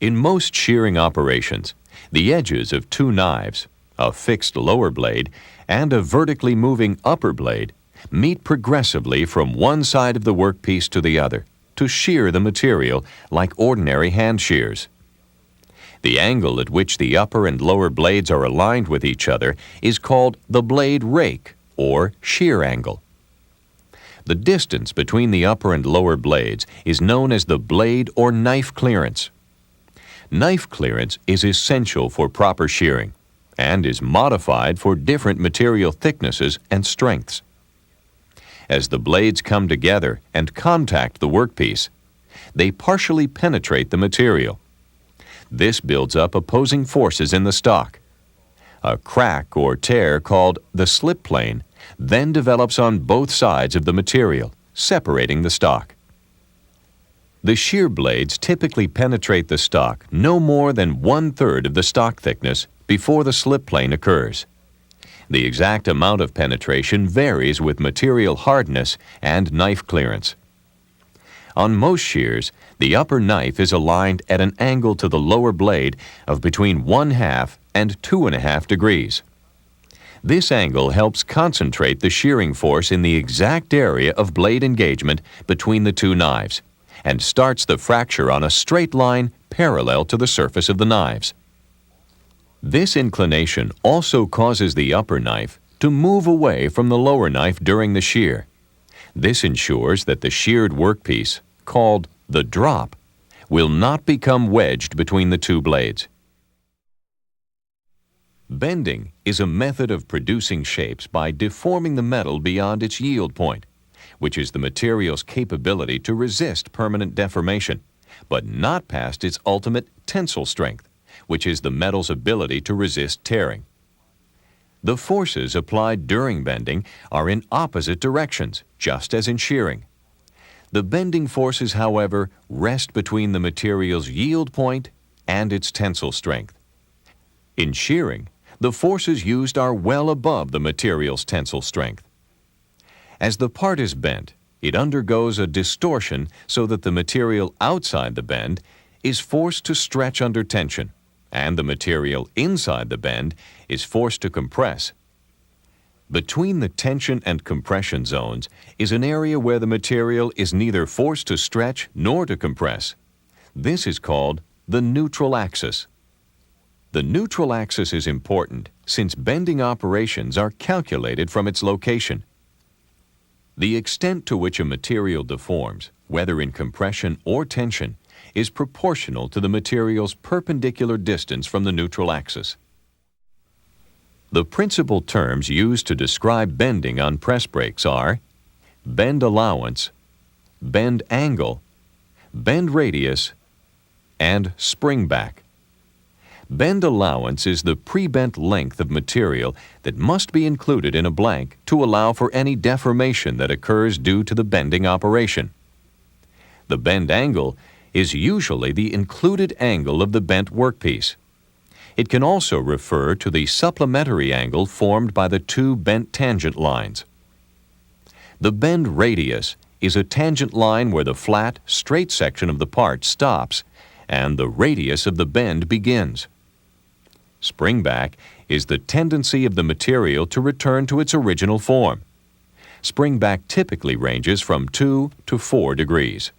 In most shearing operations, the edges of two knives, a fixed lower blade and a vertically moving upper blade, meet progressively from one side of the workpiece to the other to shear the material like ordinary hand shears. The angle at which the upper and lower blades are aligned with each other is called the blade rake or shear angle. The distance between the upper and lower blades is known as the blade or knife clearance. Knife clearance is essential for proper shearing and is modified for different material thicknesses and strengths. As the blades come together and contact the workpiece, they partially penetrate the material. This builds up opposing forces in the stock. A crack or tear called the slip plane then develops on both sides of the material, separating the stock. The shear blades typically penetrate the stock no more than 1/3 of the stock thickness before the slip plane occurs. The exact amount of penetration varies with material hardness and knife clearance. On most shears, the upper knife is aligned at an angle to the lower blade of between 1/2 and 2.5 degrees. This angle helps concentrate the shearing force in the exact area of blade engagement between the two knives and starts the fracture on a straight line parallel to the surface of the knives. This inclination also causes the upper knife to move away from the lower knife during the shear. This ensures that the sheared workpiece, called the drop, will not become wedged between the two blades. Bending is a method of producing shapes by deforming the metal beyond its yield point, which is the material's capability to resist permanent deformation, but not past its ultimate tensile strength, which is the metal's ability to resist tearing. The forces applied during bending are in opposite directions, just as in shearing. The bending forces, however, rest between the material's yield point and its tensile strength. In shearing, the forces used are well above the material's tensile strength. As the part is bent, it undergoes a distortion so that the material outside the bend is forced to stretch under tension, and the material inside the bend is forced to compress. Between the tension and compression zones is an area where the material is neither forced to stretch nor to compress. This is called the neutral axis. The neutral axis is important since bending operations are calculated from its location. The extent to which a material deforms, whether in compression or tension, is proportional to the material's perpendicular distance from the neutral axis. The principal terms used to describe bending on press brakes are bend allowance, bend angle, bend radius, and spring back. Bend allowance is the pre-bent length of material that must be included in a blank to allow for any deformation that occurs due to the bending operation. The bend angle is usually the included angle of the bent workpiece. It can also refer to the supplementary angle formed by the two bent tangent lines. The bend radius is a tangent line where the flat, straight section of the part stops and the radius of the bend begins. Spring back is the tendency of the material to return to its original form. Spring back typically ranges from 2 to 4 degrees.